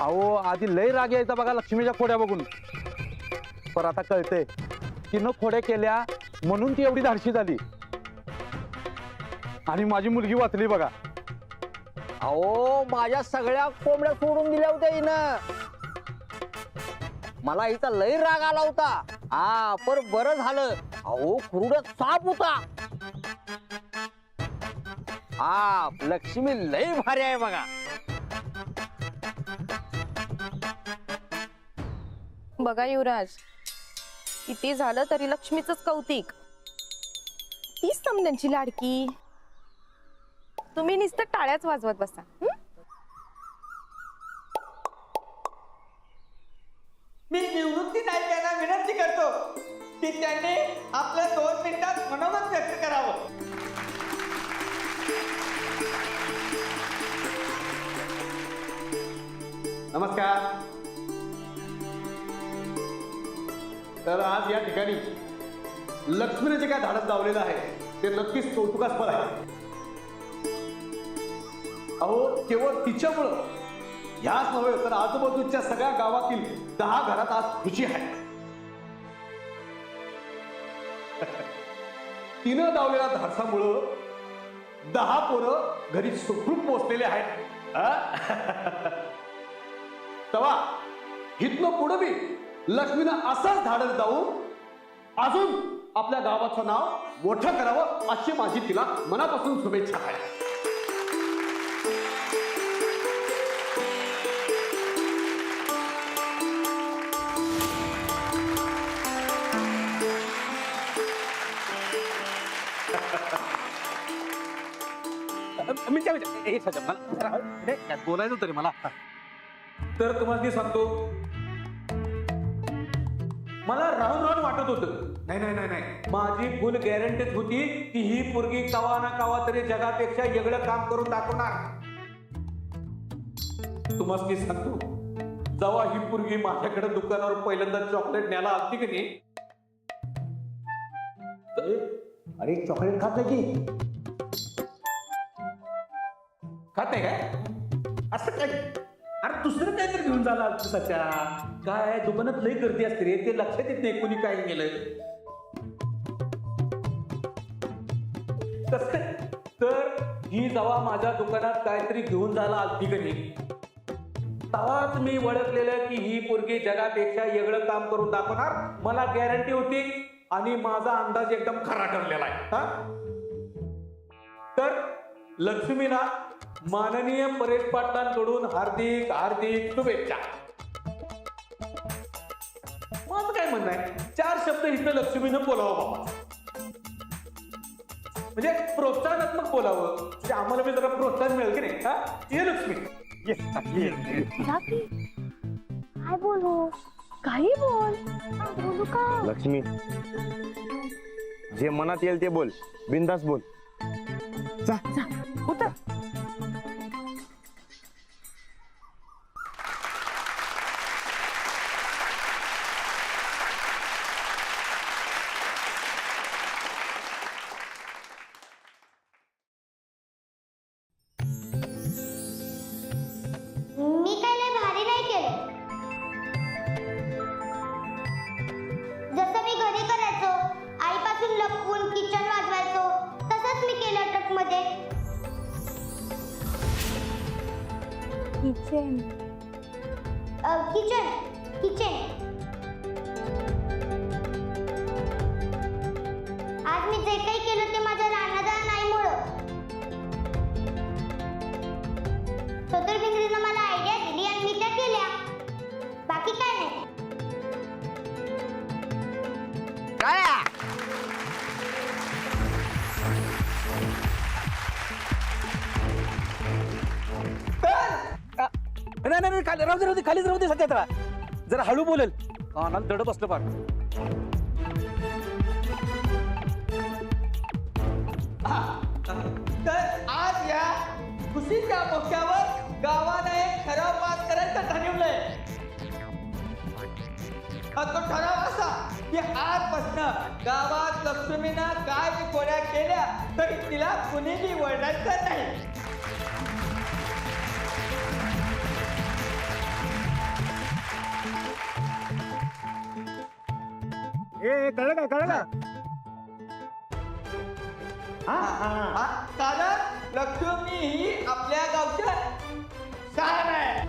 अहो आधी लय राग यायचा बघा लक्ष्मीच्या खोड्या बघून, पण आता कळतंय तिनं खोड्या केल्या म्हणून ती एवढी धाडशी झाली आणि माझी मुलगी वाचली बघा. अहो माझ्या सगळ्या कोंबड्या सोडून दिल्या होत्या हिनं. मला हिचा लय राग आला होता. हा पर बरं झालं. अहो खुरुड्यात साप होता. हा लक्ष्मी लय भारी आहे बघा. बघा युवराज, किती झालं तरी लक्ष्मीचंच कौतिक. तीच समजांची लाडकी. तुम्ही नुसतं टाळ्याच वाजवत बसा. मी निवृत्ती नायकांना विनंती करतो की त्यांनी आपल्या 2 मिनिटात मनोगत व्यक्त करावं. नमस्कार. तर आज या ठिकाणी लक्ष्मीने जे काय धाडस लावलेलं आहे ते नक्कीच कौतुकास्पद आहे. अहो केवळ तिच्यामुळं ह्याच नव्हे तर आजूबाजूच्या सगळ्या गावातील 10 घरात आज खुशी आहे. तिनं लावलेल्या धाडसामुळं 10 पोरं घरी सुखरूप पोचलेले आहेत. तेव्हा इथनं पुढं बी लक्ष्मीनं असंच धाडस जाऊन अजून आपल्या गावाचं नाव मोठं करावं अशी माझी तिला मनापासून शुभेच्छा आहे. बोलायचं तरी मला. तर तुम्हाला सांगतो, मला राहून राहून वाटत होतं नाही नाही नाही नाही माझी फुल गॅरंटीच होती की ही पोरगी कवा ना कवा तरी जगापेक्षा वेगळं काम करून दाखवणार. तुम्हाला सांगतो, जेव्हा ही पोरगी माझ्याकडे दुकानावर पहिल्यांदा चॉकलेट न्यायला आलती की नाही, अरे चॉकलेट खात की खाते काय असं काय? अरे दुसरं काहीतरी घेऊन झाला सच्या काय दुकानात लई गर्दी असते रे, ते लक्षात येत नाही कोणी काय गेलं. तर ही जेव्हा माझ्या दुकानात काहीतरी घेऊन जायला आलती की नाही, तेव्हाच मी ओळखलेलं की ही पोरगी जगापेक्षा वेगळं काम करून दाखवणार. मला गॅरंटी होती आणि माझा अंदाज एकदम खरा ठरलेला आहे. तर लक्ष्मीला माननीय परेश पाटलांकडून हार्दिक हार्दिक शुभेच्छा. माझं काय म्हणणं आहे, 4 शब्द इथं लक्ष्मीनं बोलावं बाबा, म्हणजे प्रोत्साहनात्मक बोलावं, म्हणजे आम्हाला बी जरा प्रोत्साहन मिळेल की नाही. हा ये लक्ष्मी ये. काय बोलू? काही बोल. बोलू का? लक्ष्मी, जे मनात येईल ते बोल, बिंदास बोल. उतर. मी काय लय भारी नाही केलं. जसं मी घरी करायचो, आईपासून लपवून किचन वाजवायचो, तसंच मी केलं ट्रक मध्ये. किचन. Kitchen kitchen. आज मी जे काही केलं ते माझ्या रानादार नाहीमुळं. सदर भिंगरीनं मला आयडिया दिली आणि मी त्या केल्या. बाकी काय नाही. नाही राहू दे खालीच राहू दे सध्या. त्याला जरा हळू बोलेल, कानाला दड बसलं पार. तर आज या खुशीच्या मोक्यावर गावानं एक ठराव पास करायचं ठरवलंय. तो ठराव असा की आजपासून गावात लक्ष्मीनं काय बी कोड्या केल्या तरी तिला कुणीही वळणायचं नाही. कळलं काय कळलं काय कारण लक्ष्मी ही आपल्या गावच्या शान आहे.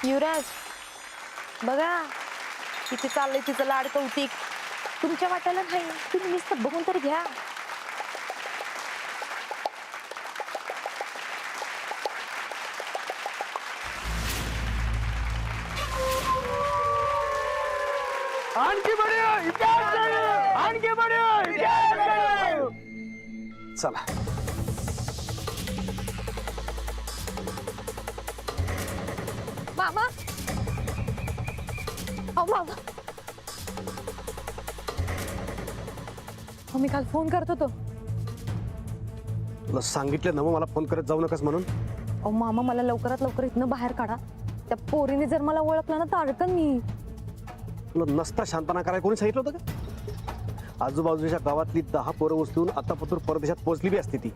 युवराज बघा किती चाललंय तिचं लाड कौतिक. तुमच्या वाट्याला नाही, तुम्ही नुसतं बघून तर घ्या. आणखी चला मामा अहो मामा, मी काल फोन करत होतो. तुला सांगितलं ना मग मला फोन करत जाऊ नकास म्हणून. अहो मामा, मला लवकरात लवकर इथनं बाहेर काढा. त्या पोरीने जर मला ओळखलं ना तर अडकन मी. तुला नसता शांतपणा करायला कोणी सांगितलं होतं का? आजूबाजूच्या गावातली 10 पोरं उचलून आतापत्र परदेशात पोहोचली बी असती ती.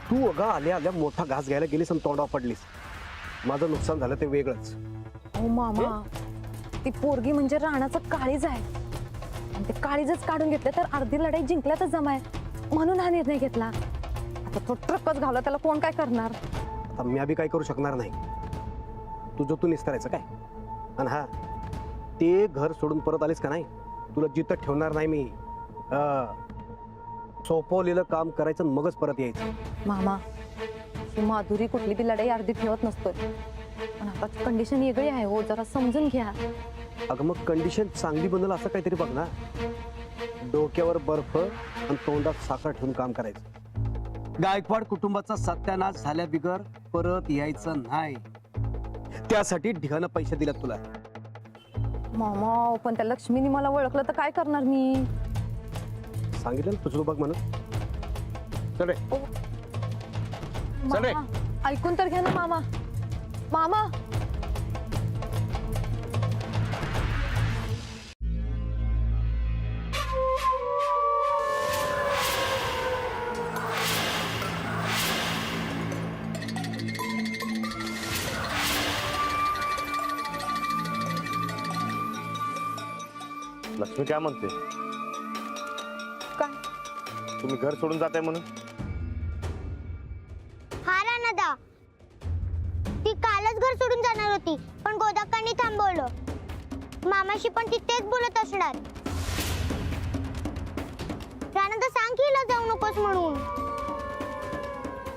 तू अगा आल्या आल्या मोठा घास घ्यायला गेलीस आणि तोंडावर पडलीस. माझं नुकसान झालं ते वेगळंच. अहो मामा, ती पोरगी म्हणजे राणाचं काळीज आहे. आणि ते काळीजच काढून घेतलं तर अर्धी लढाई जिंकल्यातच जमाय. म्हणून हा निर्णय घेतला. आता तो ट्रकच घावला, त्याला कोण काय करणार? आता मी बी काय करू शकणार नाही. तुझं तू निस्तरायचं काय. आणि हा, ते घर सोडून परत आलीस का नाही, तुला जिथं ठेवणार नाही मी. सोपवलेलं काम करायचं मगच परत यायचं. मामा, ही माधुरी कुठली बी लढाई अर्धी ठेवत नसतोय. पण आता कंडिशन वेगळी आहे हो, जरा समजून घ्या. अगं मग कंडिशन चांगली बनल असं काहीतरी बघ ना. डोक्यावर बर्फ आणि तोंडात साखर ठेवून काम करायचं. गायकवाड कुटुंबाचा सत्यानाश झाल्या बिगर परत यायचं नाही. त्यासाठी ढिगानं पैसे दिलेत तुला. मामा, पण त्या लक्ष्मीने मला ओळखलं तर काय करणार मी? सांगितलं ना तुझं बघ म्हणून. चल रे. चल रे. मामा, ऐकून तर घ्या ना मामा. मामा, लक्ष्मी काय म्हणते? काय? तुम्ही घर सोडून जाताय म्हणून? हा राणादा, ती कालच घर सोडून जाणार होती, पण गोदाकांनी थांबवलं. मामाशी पण ती तेच बोलत असणार. राणादा, सांग की हिला जाऊ नकोस म्हणून.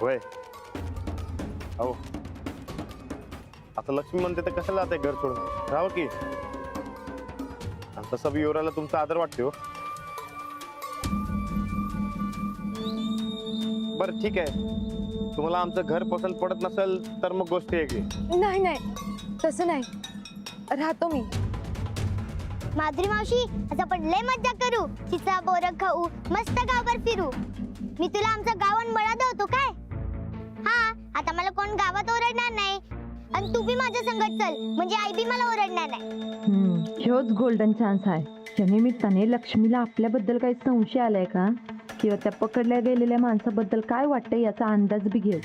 होय. अहो, आता लक्ष्मी म्हणते तर कशाला जाते घर सोडून? राहावं की. आणि तसं बी युवराला तुमचा आदर वाटते हो. बरं ठीक आहे, तुम्हाला आमचं घर पसंत पडत नसेल तर मग गोष्ट वेगळी. नाही नाही, तसं नाही. राहतो मी. माधुरी मावशी, आज आपण लय मज्जा करू. चिचा बोरं खाऊ, मस्त गावभर फिरू. मी तुला आमचं गावन मळा दावतो काय? हा, आता मला कोण गावात ओरडणार नाही. आणि तू बी माझ्या संगत चल, म्हणजे आई बी मला ओरडणार नाही. ह्योच गोल्डन चान्स आहे. या निमित्ताने लक्ष्मीला आपल्याबद्दल काही संशय आलाय का, किंवा त्या पकडल्या गेलेल्या माणसाबद्दल काय वाटतंय याचा अंदाज बी घेऊ.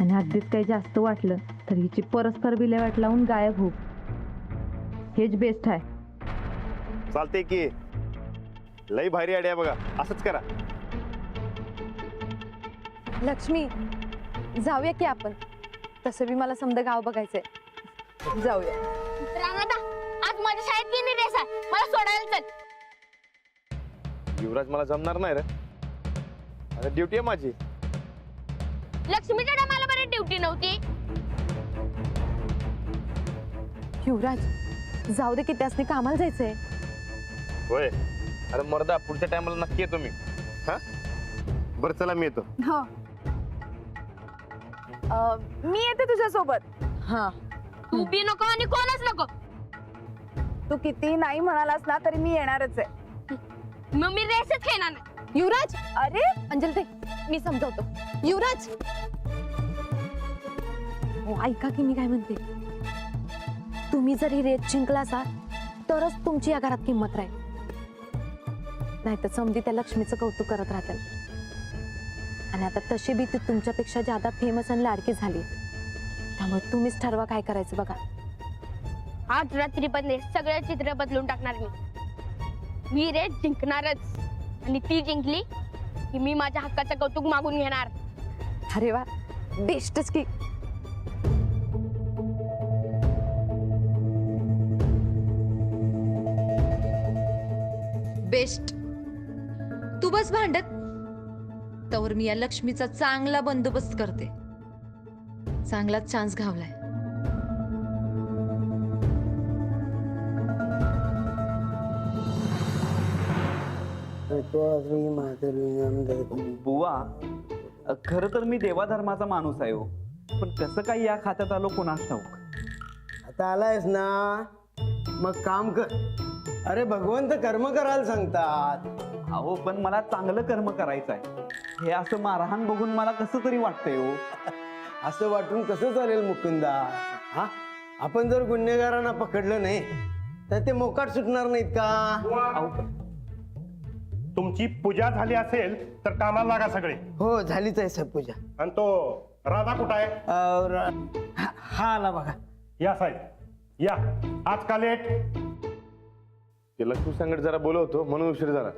आणि अगदीच काही जास्त वाटलं तर हिची परस्पर विल्हेवाट लावून गायब होऊ. हेच बेस्ट आहे. चालते की. लई भारी आयडिया बघा, असंच करा. लक्ष्मी, जाऊया की आपण. तसं बी मला समजा गाव बघायचंय. जाऊया. राणादा, आज माझ्या शाळेत गेली रेस आहे, मला सोडायला चल. युवराज मला जमणार नाही रे. अरे ड्युटी आहे माझी. लक्ष्मीच्या टायमाला बरी ड्युटी नव्हती. युवराज, जाऊ दे की, त्यासनी कामाला जायचंय. होय. अरे मर्दा, पुढच्या टायमाला नक्की येतो मी. हा, बरं चला मी येतो. हो, मी येते तुझ्यासोबत. हा, तू बी नको आणि कोणच नको. तू किती नाही म्हणालास ना तरी मी येणारच आहे. मग मी रेसच खेळणार नाही. युवराज, अरे अंजल ते मी समजावतो. युवराज, हो ऐका की मी काय म्हणते. तुम्ही जर ही रेस जिंकला असाल तरच तुमची या घरात किंमत राहील, नाहीतर समधी त्या लक्ष्मीचं कौतुक करत राहतील. आणि आता तशी बी ती तुमच्यापेक्षा जादा फेमस आणि लाडकी झाली, त्यामुळे तुम्हीच ठरवा काय करायचं बघा. आज रात्रीपर्यंत सगळं चित्र बदलून टाकणार मी रेस जिंकणारच, आणि ती जिंकली की मी माझ्या हक्काचं कौतुक मागून घेणार. अरे वा, बेस्टच की. बेस्ट. तू बस भांडत, तर मी या लक्ष्मीचा चांगला बंदोबस्त करते. चांगलाच चान्स घावलाय. बुवा, खर तर मी देवाधर्माचा माणूस आहे हो, पण कसं काही या खात्यात आलो कोणास ठाऊक. आता आलायस ना, मग काम कर. अरे भगवंत कर्म करायला सांगतात. अहो पण मला चांगलं कर्म करायचं आहे. हे असं मारहाण बघून मला कसं तरी वाटतंय हो. असं वाटून कसं चालेल मुकुंदा? हा, आपण जर गुन्हेगारांना पकडलं नाही तर ते मोकाट सुटणार नाहीत का? तुमची पूजा झाली असेल तर कामाला लागा सगळे. हो, झालीच आहे सब पूजा. आणि तो राधा कुठं आहे? हा आला बघा. या साहेब या. आज का लेट? ते लक्ष्मी संकट जरा बोलवतो म्हणून उशीर झाला.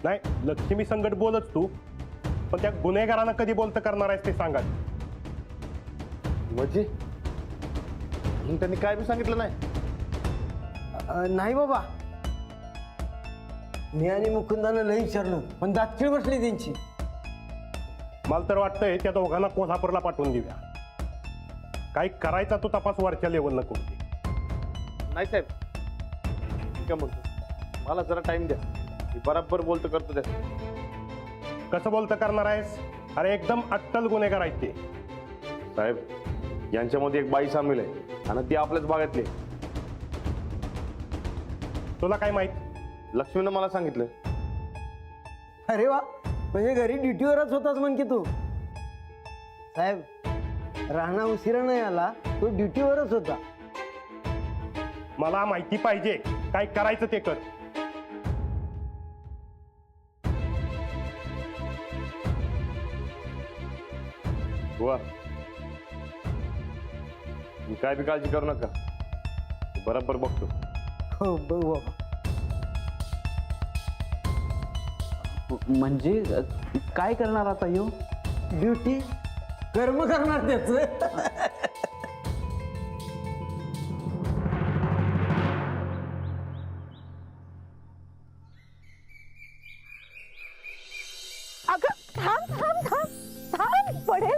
नाही, लक्ष्मी संकट बोलच तू, पण त्या गुन्हेगारांना कधी बोलतं करणार आहेस ते सांगा. म्हणजे अजून त्यांनी काय बी सांगितलं नाही? नाही बाबा, मी आणि मुकुंदानं लई विचारलं पण दातखीळ बसली त्यांची. मला तर वाटतंय त्या दोघांना कोल्हापूरला पाठवून देऊया. काही करायचा तो तपास वरच्या लेवलनं करू दे. नाही साहेब, काय म्हणतो, मला जरा टाइम द्या, मी बराबर बोलतो करतो त्या. कसं बोलतं करणार आहेस? अरे एकदम अट्टल गुन्हेगार आहेत ते. साहेब, यांच्यामध्ये एक बाई सामील आहे आणि ती आपल्याच भागातली. तुला काय माहित? लक्ष्मीनं मला सांगितलं. अरे वा, म्हणजे घरी ड्युटीवरच होताच म्हण की तू. साहेब, राणा उशिरा नाही आला, तो ड्युटीवरच होता. मला माहिती पाहिजे, काय करायचं ते कर. बुवा, मी काय बी काळजी करू नका, बरोबर बघतो. हो बघू बाबा. म्हणजे काय करणार आता यो? ड्युटी कर्म करणार त्याच.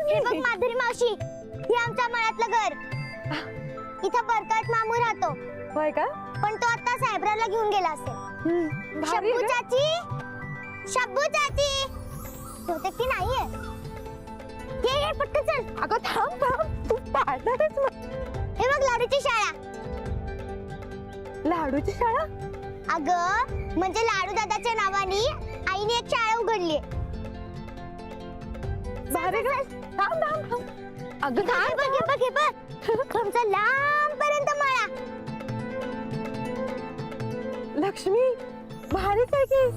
हे बघ माधुरी मावशी, हे आमच्या मळ्यातलं घर. इथं बरकत मामू राहतो. होय का? पण तो आता साहेबरावला घेऊन गेला असेल. शब्बू चाची, शब्बू चाची, होते की नाहीये? ये पटकन चल. अगं थांब थांब, तू पाळणारच मग. हे बघ लाडूची शाळा. लाडूची शाळा? अगं म्हणजे लाडू दादाच्या नावाने आईने एक शाळा उघडली. भारी ग. थांब थांब थांब. अगं हे बघ, हे बघ, हे बघ. तुमचा लांबपर्यंत मळा. लक्ष्मी, भारीच आहे की.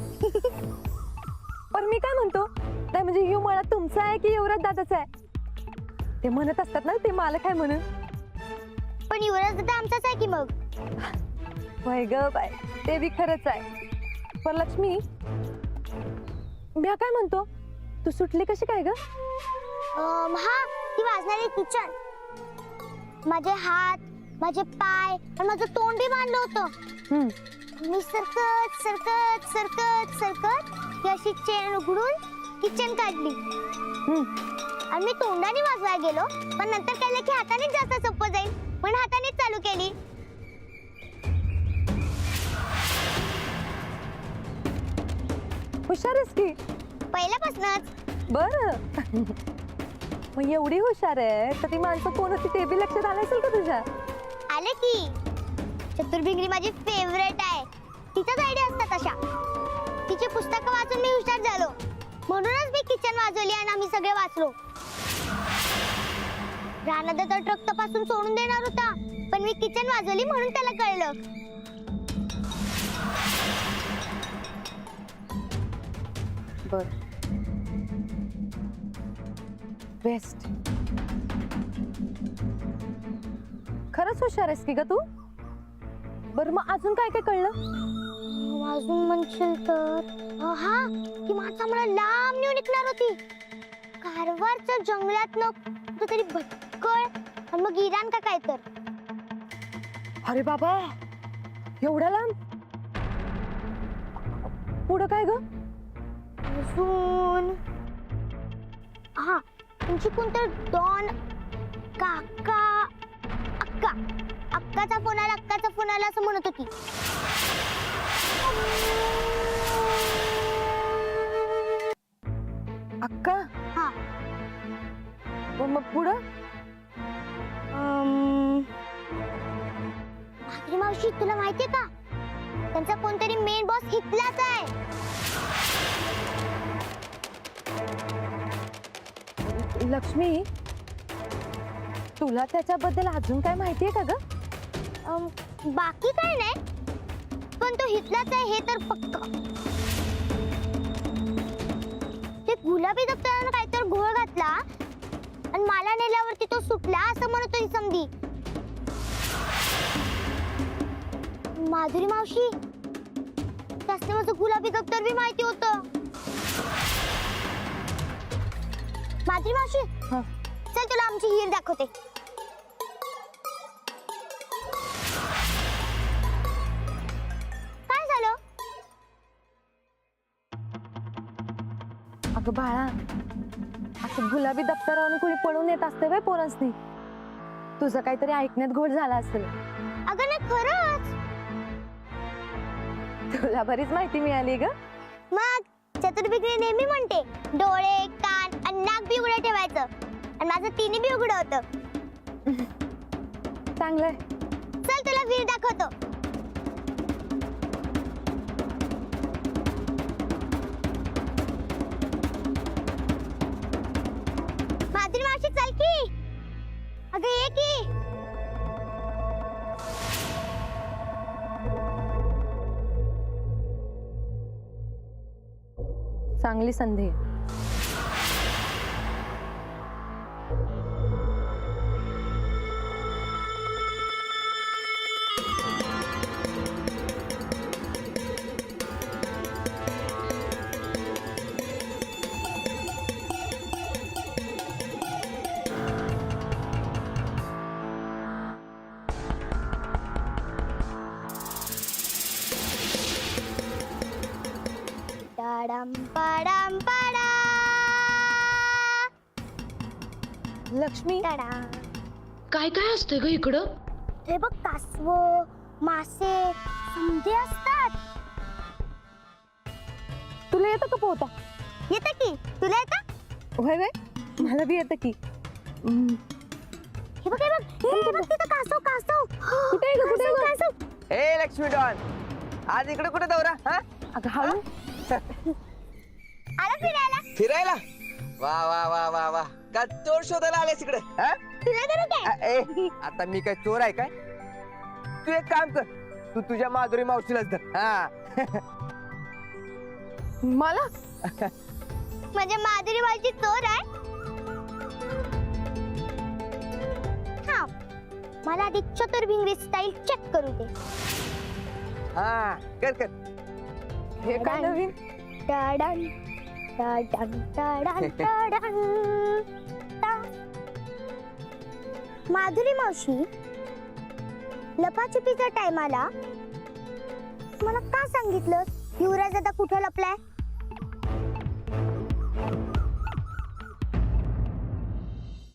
पण मी काय म्हणतो, नाही म्हणजे यू मला तुमचा आहे की युवराज दादाचा आहे? ते म्हणत असतात ना ते मालक आहे म्हणून. पण युवराज दादा आमचाच आहे की मग. होय ग बाय, ते बी खरंच आहे. पण लक्ष्मी, मी काय म्हणतो, तू सुटली कशी काय ग? हा, ती वाजणारी किचन. माझे हात, माझे पाय आणि माझं तोंड बी बांधलं होतं. मी सरकत सरकत सरकत सरकत ही अशी चेन उघडून किचन काढली. आणि मी तोंडाने वाजवायला गेलो, पण नंतर कळलं की हातानेच जास्त सोपं जाईल म्हणून हातानेच चालू केली. हुशार आहेस की पहिल्यापासूनच. बर. मग एवढी हुशार आहे तर ती माणसं कोण होती ते बी लक्षात आलं असेल का तुझ्या? आले की. चतुर्भिंगरी माझी फेवरेट आहे. तिचाच आयडिया असतात अशा. तिची पुस्तकं वाचून मी हुशार झालो, म्हणूनच मी किचन वाजवली आणि आम्ही सगळे वाचलो. राणादादा ट्रक तपासून सोडून देणार होता, पण मी किचन वाजवली म्हणून त्याला कळलं. बर, बेस्ट. खरंच हुशार आहेस की ग तू. बर, मग अजून काय काय कळलं? अजून म्हणशील तर हा, ती माता मला लांब नेऊन निघणार होती. कारवारच्या जंगलात कुठेतरी भटकळ आणि मग इराण का काय तर. अरे बाबा, एवढ्या लांब. पुढं काय ग? अजून हा, तुमची कोणतर डॉन काका अक्का, अक्काचा फोन आला, अक्काचा फोन आला असं म्हणत होती. अक्का. हा. मग पुढं? भाकरी मावशी, तुला माहितीये का त्यांचा कोणतरी मेन बॉस इथलाच आहे. लक्ष्मी, तुला त्याच्याबद्दल अजून काय माहितीये का ग? बाकी काय नाही, पण तो इथलाच आहे हे तर पक्का. ते गुलाबी दप्तरानं काहीतरी घोळ घातला आणि मला नेल्यावरती तो सुटला असं म्हणत होती समधी. माधुरी मावशी, त्यासने माझं गुलाबी दप्तर बी माहिती होतं. माधुरी मावशी, चल तुला आमची हिर दाखवते. काय झालं? अगं बाळा, असं गुलाबी दप्तरावरून कुणी पळून येत असते वे पोरांसनी. तुझं काहीतरी ऐकण्यात घोळ झाला असेल. अगं नाही, खरंच. तुला बरीच माहिती मिळाली ग. मग चतुर्भिक्षी नेहमी म्हणते डोळे, कान आणि नाक बी उघडं ठेवायचं, आणि माझं तिन्ही बी उघडं होतं. चांगलंय. चल तुला वीर दाखवतो. माधुरी मावशी, चल की. अगं ये की. चांगली संधी आहे. टाडम पाडम पाडा. लक्ष्मी, टाडा. काय काय असतंय ग इकडं? हे बघ, कासव, मासे, समधे असतात. तुला येतं का पोहता? येतं की. तुला येतं? होय वे, मला बी येतं की. हे बघ, हे बघ, हे बघ, तिथं कासव, कासव. कुठे आहे ग, कुठे आहे ग? कासव. ए लक्ष्मी डॉन, आज इकडे कुठे दौरा? हा, अगं हळू. आला फिरायला. फिरायला? वा वा वा वा वा, का चोर शोधायला आलेस इकडे? तुला करू काय? आता मी काय चोर आहे काय? तू एक काम कर, तू तुझ्या माधुरी मावशीलाच धर. हा. मला म्हणजे माधुरी मावशी चोर आहे? हा, मला आधी चतुर्भिंगरी स्टाईल चेक करू दे. हा, कर कर. हे काय नवीन? टाडन टाडन टाडन टाडन. माधुरी मावशी, लपाछुपीच्या टायमाला मला का सांगितलं युवराज आता कुठं लपलाय?